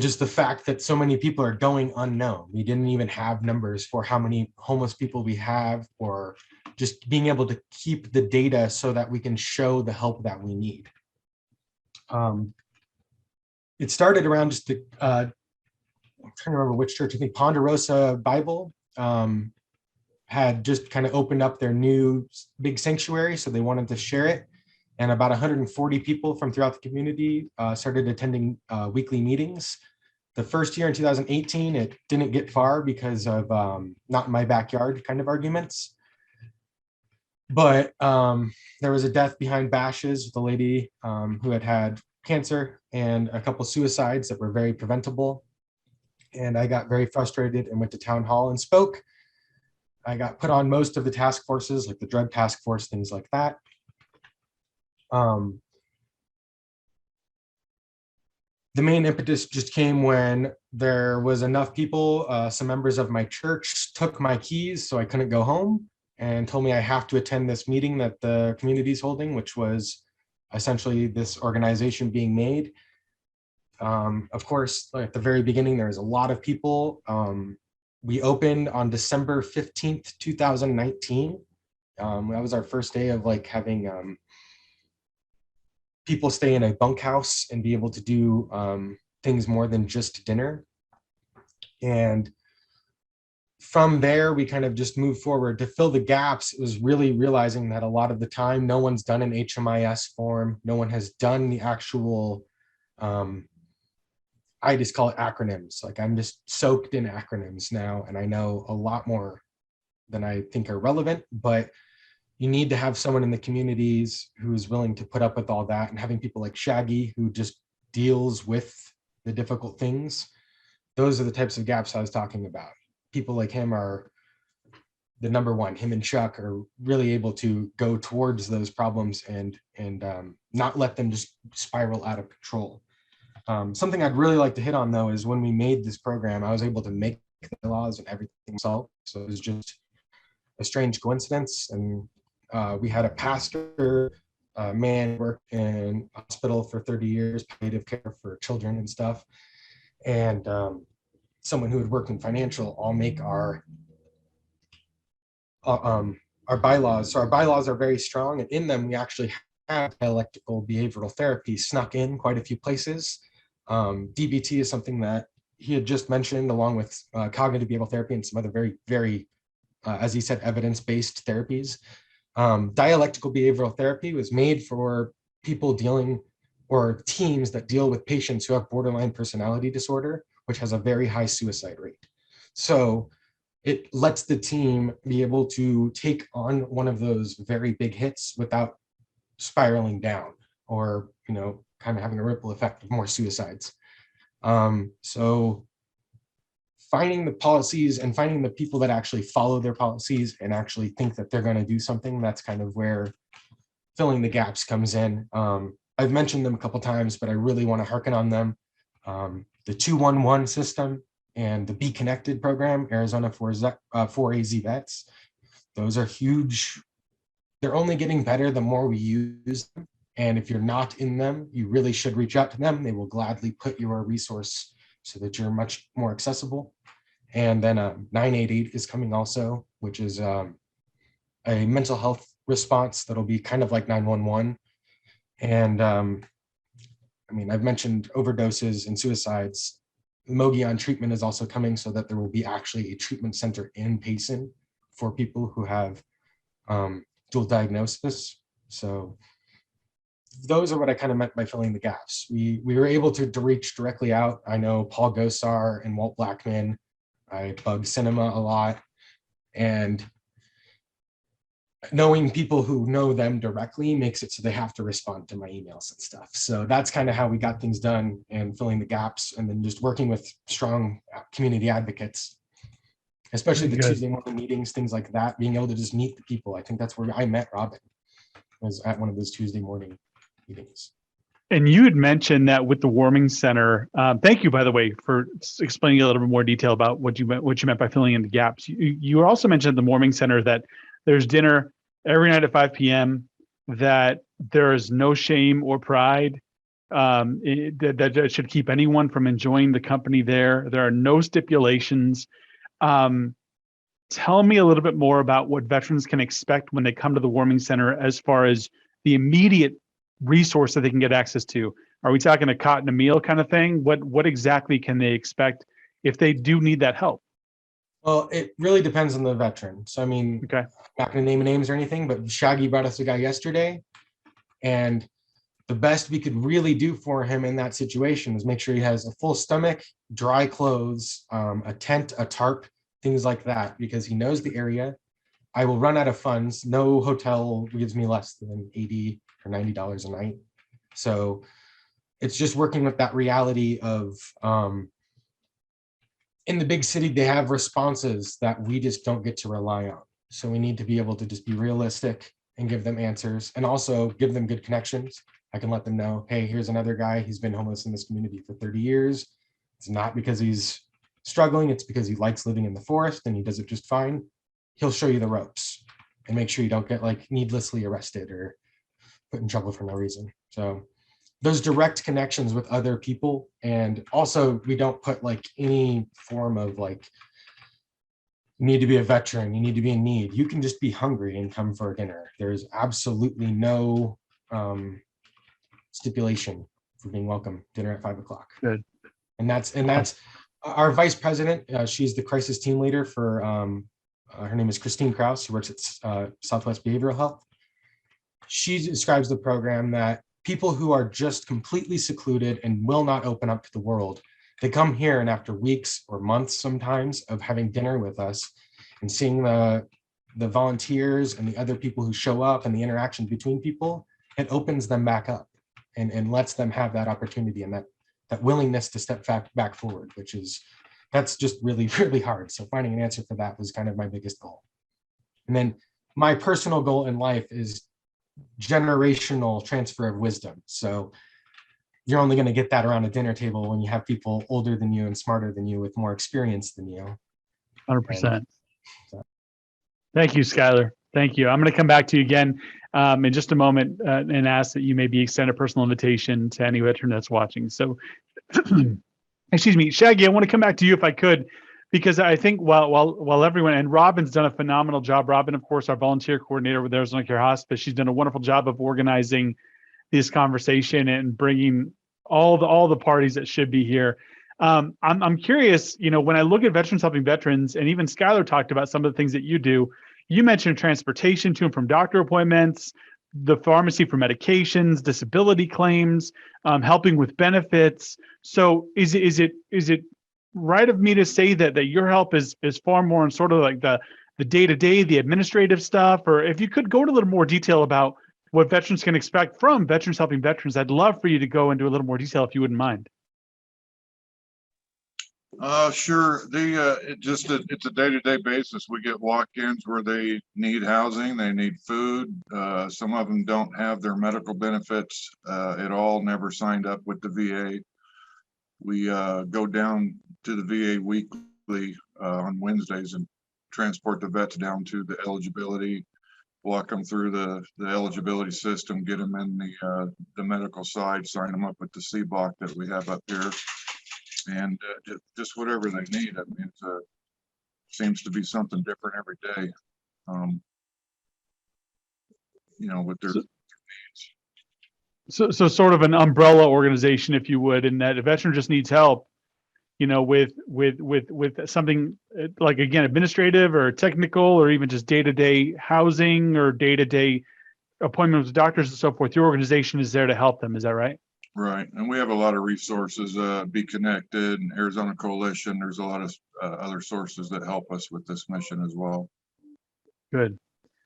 just the fact that so many people are going unknown. We didn't even have numbers for how many homeless people we have, or just being able to keep the data so that we can show the help that we need. It started around just I'm trying to remember which church. I think Ponderosa Bible had just kind of opened up their new big sanctuary, so they wanted to share it. And about 140 people from throughout the community started attending weekly meetings. The first year in 2018, it didn't get far because of not in my backyard kind of arguments. But there was a death behind bashes with a lady who had cancer, and a couple suicides that were very preventable. And I got very frustrated and went to town hall and spoke. I got put on most of the task forces, like the drug task force, things like that. The main impetus just came when there was enough people. Some members of my church took my keys, so I couldn't go home, and told me I have to attend this meeting that the community is holding, which was essentially this organization being made. Of course, like at the very beginning, there was a lot of people. We opened on December 15th, 2019. That was our first day of like having people stay in a bunkhouse and be able to do things more than just dinner. And from there, we kind of just moved forward to fill the gaps. It was really realizing that a lot of the time, no one's done an HMIS form. No one has done the actual, I just call it acronyms. Like I'm just soaked in acronyms now, and I know a lot more than I think are relevant, but you need to have someone in the communities who is willing to put up with all that, and having people like Shaggy who just deals with the difficult things. Those are the types of gaps I was talking about. People like him are the number one. Him and Chuck are really able to go towards those problems and not let them just spiral out of control. Something I'd really like to hit on though is when we made this program, I was able to make the laws and everything myself. So it was just a strange coincidence. And we had a pastor, man worked in a hospital for 30 years, palliative care for children and stuff. And someone who had worked in financial all make our bylaws. So our bylaws are very strong, and in them we actually have dialectical behavioral therapy snuck in quite a few places. DBT is something that he had just mentioned, along with cognitive behavioral therapy and some other very, as he said, evidence-based therapies. Dialectical behavioral therapy was made for people dealing, or teams that deal with patients who have borderline personality disorder, which has a very high suicide rate. So it lets the team be able to take on one of those very big hits without spiraling down, or kind of having a ripple effect of more suicides. So finding the policies and finding the people that actually follow their policies and actually think that they're going to do something, that's kind of where filling the gaps comes in. I've mentioned them a couple times, but I really want to harken on them. The 211 system and the Be Connected program, Arizona for AZ vets, those are huge. They're only getting better the more we use them. And if you're not in them, you really should reach out to them. They will gladly put your resource so that you're much more accessible. And then 988 is coming also, which is a mental health response that'll be kind of like 911. And I mean, I've mentioned overdoses and suicides. Mogi on treatment is also coming, so that there will be actually a treatment center in Payson for people who have dual diagnosis. So those are what I kind of meant by filling the gaps. We were able to reach directly out. I know Paul Gosar and Walt Blackman. I bug Cinema a lot. And knowing people who know them directly makes it so they have to respond to my emails and stuff. So that's kind of how we got things done, and filling the gaps, and then just working with strong community advocates, especially the Tuesday morning meetings, things like that, being able to just meet the people. I think that's where I met Robin, was at one of those Tuesday morning meetings. And you had mentioned that with the warming center. Thank you, by the way, for explaining a little bit more detail about what you meant by filling in the gaps. You also mentioned at the warming center that there's dinner every night at 5 p.m., that there is no shame or pride that should keep anyone from enjoying the company there. There are no stipulations. Tell me a little bit more about what veterans can expect when they come to the warming center, as far as the immediate resource that they can get access to. Are we talking a cot and a meal kind of thing? What exactly can they expect if they do need that help? Well, it really depends on the veteran. So, I mean, Okay. I'm not going to name names or anything, but Shaggy brought us a guy yesterday, and the best we could really do for him in that situation is make sure he has a full stomach, dry clothes, a tent, a tarp, things like that, because he knows the area. I will run out of funds. No hotel gives me less than $80 or $90 a night. So it's just working with that reality of, in the big city, they have responses that we just don't get to rely on. So we need to be able to just be realistic and give them answers, and also give them good connections. I can let them know, hey, here's another guy. He's been homeless in this community for 30 years. It's not because he's struggling. It's because he likes living in the forest and he does it just fine. He'll show you the ropes and make sure you don't get like needlessly arrested or put in trouble for no reason. So those direct connections with other people. And also we don't put like any form of like, you need to be a veteran, you need to be in need. You can just be hungry and come for dinner. There's absolutely no stipulation for being welcome. Dinner at 5 o'clock. Good. And that's our vice president. She's the crisis team leader for, her name is Christine Krause, who works at Southwest Behavioral Health. She describes the program that people who are just completely secluded and will not open up to the world, they come here, and after weeks or months sometimes of having dinner with us and seeing the the volunteers and the other people who show up and the interaction between people, it opens them back up and lets them have that opportunity and that willingness to step back forward, that's just really, really hard. So finding an answer for that was kind of my biggest goal. And then my personal goal in life is generational transfer of wisdom. So you're only going to get that around a dinner table when you have people older than you and smarter than you with more experience than you. 100%. Thank you, Skylar. Thank you. I'm going to come back to you again in just a moment and ask that you maybe extend a personal invitation to any veteran that's watching. So, excuse me, Shaggy, I want to come back to you if I could, because I think while everyone, and Robin's done a phenomenal job. Robin, of course, our volunteer coordinator with Arizona Care Hospice, she's done a wonderful job of organizing this conversation and bringing all the parties that should be here. I'm curious, when I look at veterans helping veterans, and even Skylar talked about some of the things that you do. You mentioned transportation to and from doctor appointments, the pharmacy for medications, disability claims, helping with benefits. So is it right of me to say that your help is far more in sort of like the day-to-day, the administrative stuff? Or if you could go into a little more detail about what veterans can expect from veterans helping veterans, I'd love for you to go into a little more detail if you wouldn't mind. Sure. It's a day-to-day basis. We get walk-ins where they need housing, they need food. Some of them don't have their medical benefits at all, never signed up with the VA. We go down to the VA weekly on Wednesdays and transport the vets down to the eligibility, walk them through the eligibility system, get them in the medical side, sign them up with the CBOC that we have up here. And just whatever they need. I mean, it seems to be something different every day, with their needs. So sort of an umbrella organization, if you would, in that a veteran just needs help, with something like, again, administrative or technical, or even just day-to-day housing or day-to-day appointments with doctors and so forth. Your organization is there to help them. Is that right? Right. And we have a lot of resources, Be Connected and Arizona Coalition. There's a lot of other sources that help us with this mission as well. Good.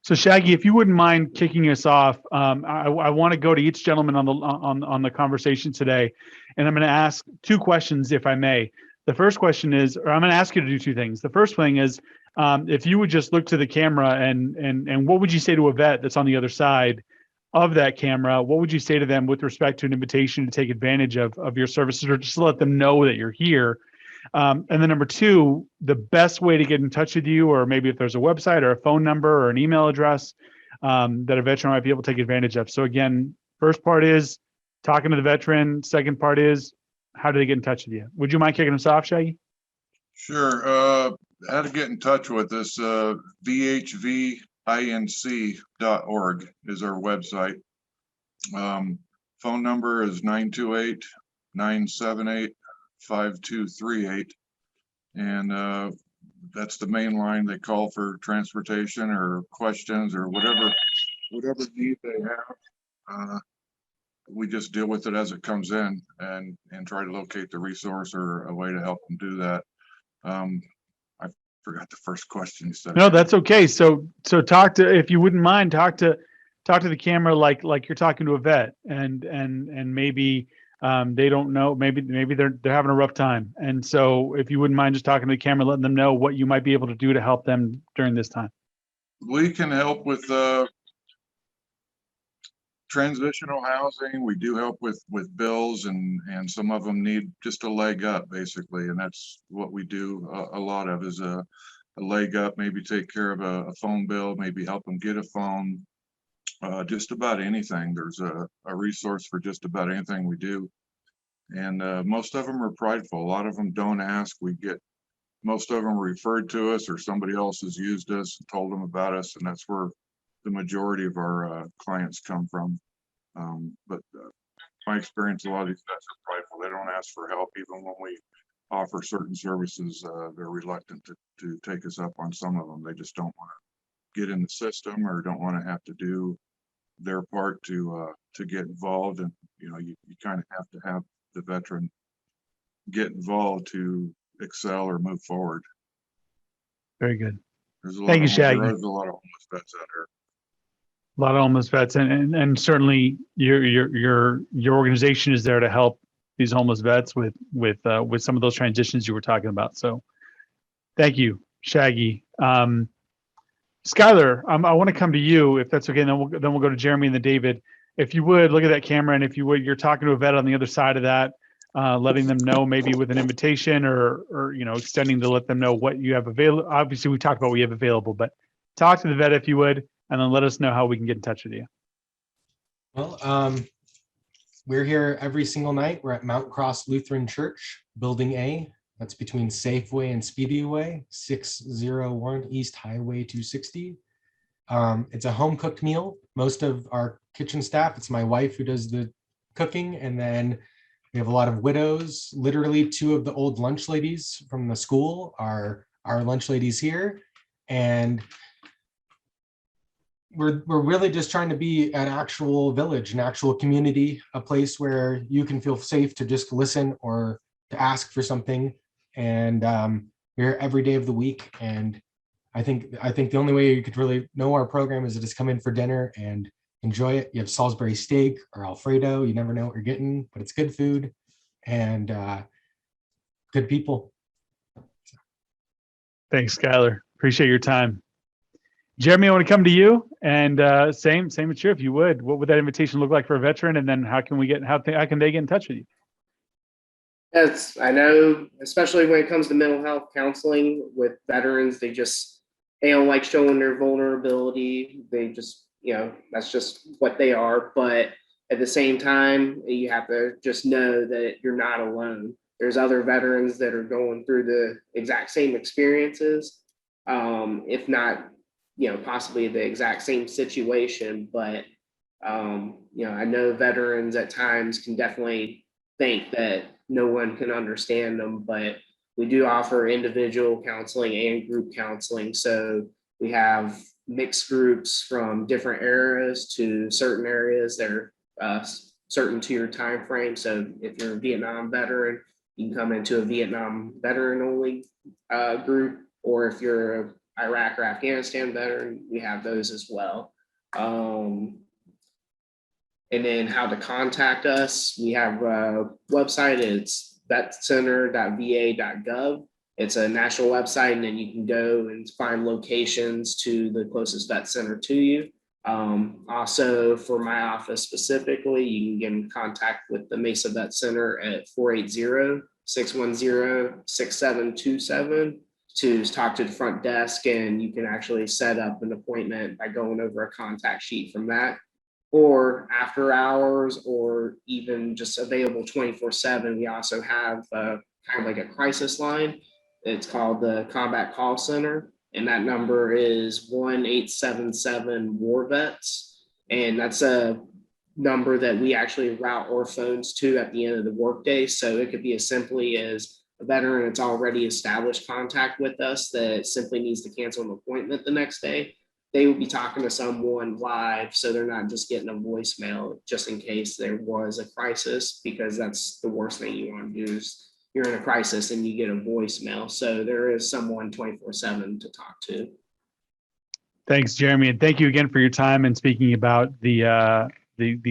So Shaggy, if you wouldn't mind kicking us off, I want to go to each gentleman on the conversation today, and I'm going to ask two questions, if I may. The first question is, or I'm going to ask you to do two things. The first thing is, if you would just look to the camera and what would you say to a vet that's on the other side of that camera? What would you say to them with respect to an invitation to take advantage of your services, or just to let them know that you're here? And then number two, the best way to get in touch with you, or maybe if there's a website or a phone number or an email address that a veteran might be able to take advantage of. So again, first part is talking to the veteran. Second part is, how do they get in touch with you? Would you mind kicking us off, Shaggy? Sure. How to get in touch with us, VHVinc.org is our website. Phone number is 928-978-5238. And that's the main line. They call for transportation or questions or whatever need they have. We just deal with it as it comes in and try to locate the resource or a way to help them do that. I forgot the first question you said. No, that's okay. So talk to, if you wouldn't mind, talk to the camera like you're talking to a vet, and maybe they don't know, maybe they're having a rough time. And so if you wouldn't mind just talking to the camera, letting them know what you might be able to do to help them during this time. We can help with transitional housing. We do help with bills, and some of them need just a leg up, basically, and that's what we do a lot of, is a leg up, maybe take care of a phone bill, maybe help them get a phone, just about anything. There's a resource for just about anything we do. And most of them are prideful. A lot of them don't ask. We get most of them referred to us, or somebody else has used us and told them about us, and that's where the majority of our clients come from. But my experience, a lot of these vets are prideful. They don't ask for help. Even when we offer certain services, they're reluctant to take us up on some of them. They just don't want to get in the system, or don't want to have to do their part to get involved. And you kind of have to have the veteran get involved to excel or move forward. Very good. There's a lot Thank you, of, Shaggy. there is a lot of homeless vets out here. A lot of homeless vets, and certainly your organization is there to help these homeless vets with some of those transitions you were talking about. So, thank you, Shaggy. Skylar, I want to come to you if that's okay. And then we'll go to Jeremy and then David. If you would look at that camera, and if you would, you're talking to a vet on the other side of that, letting them know maybe with an invitation or extending to let them know what you have available. Obviously, we talked about what you have available, but talk to the vet if you would, and then let us know how we can get in touch with you. Well, we're here every single night. We're at Mount Cross Lutheran Church, Building A. That's between Safeway and Speedway, 601 East Highway 260. It's a home cooked meal. Most of our kitchen staff, it's my wife who does the cooking, and then we have a lot of widows. Literally 2 of the old lunch ladies from the school are our lunch ladies here. And we're really just trying to be an actual village, an actual community, a place where you can feel safe to just listen or to ask for something. And we're here every day of the week. And I think the only way you could really know our program is to just come in for dinner and enjoy it. You have Salisbury steak or Alfredo. You never know what you're getting, but it's good food and good people. Thanks, Skylar. Appreciate your time. Jeremy, I want to come to you, and same with you, if you would. What would that invitation look like for a veteran, and then how can they get in touch with you? Yes, I know, especially when it comes to mental health counseling with veterans, they don't like showing their vulnerability. They just, that's just what they are. But at the same time, you have to just know that you're not alone. There's other veterans that are going through the exact same experiences, if not, possibly the exact same situation. But, I know veterans at times can definitely think that no one can understand them, but we do offer individual counseling and group counseling. So we have mixed groups from different areas to certain areas that are certain to your time frame. So if you're a Vietnam veteran, you can come into a Vietnam veteran only group, or if you're an Iraq or Afghanistan veteran, we have those as well. And then how to contact us, we have a website. It's vetcenter.va.gov. It's a national website, and then you can go and find locations to the closest vet center to you. Also, for my office specifically, you can get in contact with the Mesa Vet Center at 480-610-6727 to talk to the front desk, and you can actually set up an appointment by going over a contact sheet from that. Or after hours, or even just available 24/7. We also have kind of like a crisis line. It's called the Combat Call Center, and that number is 1-877-WAR-VETS. And that's a number that we actually route our phones to at the end of the workday. So it could be as simply as a veteran that's already established contact with us that simply needs to cancel an appointment the next day. They will be talking to someone live, so they're not just getting a voicemail just in case there was a crisis, because that's the worst thing you want to do is you're in a crisis and you get a voicemail. So there is someone 24/7 to talk to. Thanks, Jeremy, and thank you again for your time and speaking about the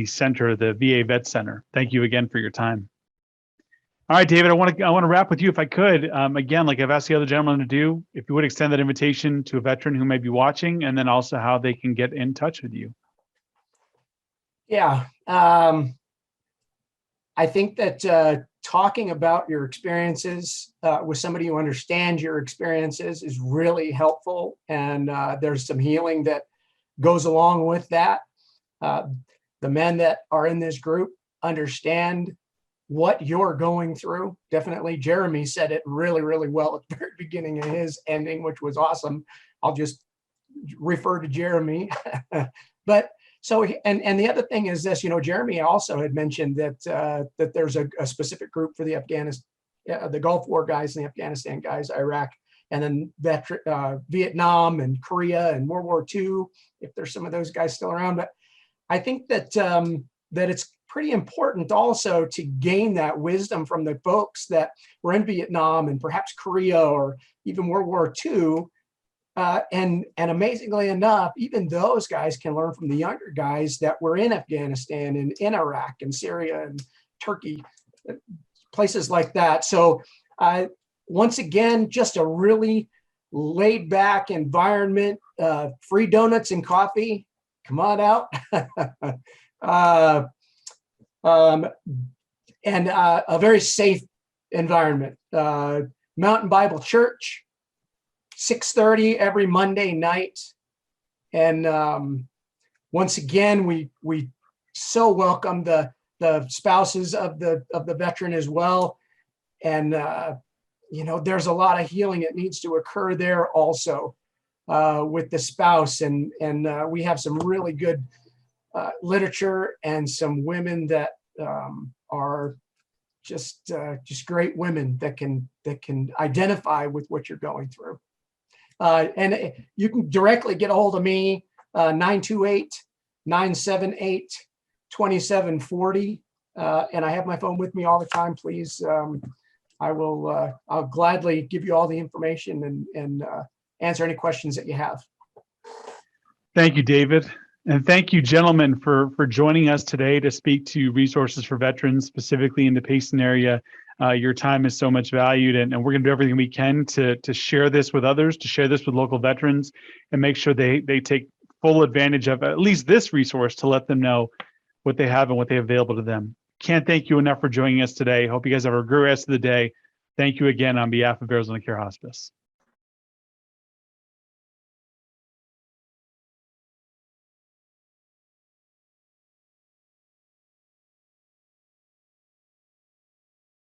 center, the VA Vet Center. Thank you again for your time. All right, David, I want to wrap with you if I could. Again, like I've asked the other gentlemen to do, if you would extend that invitation to a veteran who may be watching, and then also how they can get in touch with you. Yeah. I think that talking about your experiences with somebody who understands your experiences is really helpful. And there's some healing that goes along with that. The men that are in this group understand what you're going through. Definitely, Jeremy said it really, really well at the very beginning of his ending, which was awesome. I'll just refer to Jeremy. But so, and the other thing is this, Jeremy also had mentioned that that there's a specific group for the the Gulf War guys and the Afghanistan guys, Iraq, and then Vietnam and Korea and World War II, if there's some of those guys still around. But I think that that it's pretty important also to gain that wisdom from the folks that were in Vietnam and perhaps Korea or even World War II, And amazingly enough, even those guys can learn from the younger guys that were in Afghanistan and in Iraq and Syria and Turkey, places like that. So once again, just a really laid back environment, free donuts and coffee. Come on out. And a very safe environment. Mountain Bible Church, 6:30 every Monday night. And once again, we so welcome the spouses of the veteran as well. And there's a lot of healing that needs to occur there also with the spouse. And we have some really good literature and some women that are just great women that can identify with what you're going through. And you can directly get a hold of me, 928-978-2740. And I have my phone with me all the time. Please, I'll gladly give you all the information and answer any questions that you have. Thank you, David. And thank you, gentlemen, for joining us today to speak to resources for veterans, specifically in the Payson area. Your time is so much valued, and we're going to do everything we can to share this with others, to share this with local veterans, and make sure they take full advantage of at least this resource to let them know what they have and what they have available to them. Can't thank you enough for joining us today. Hope you guys have a great rest of the day. Thank you again on behalf of Arizona Care Hospice.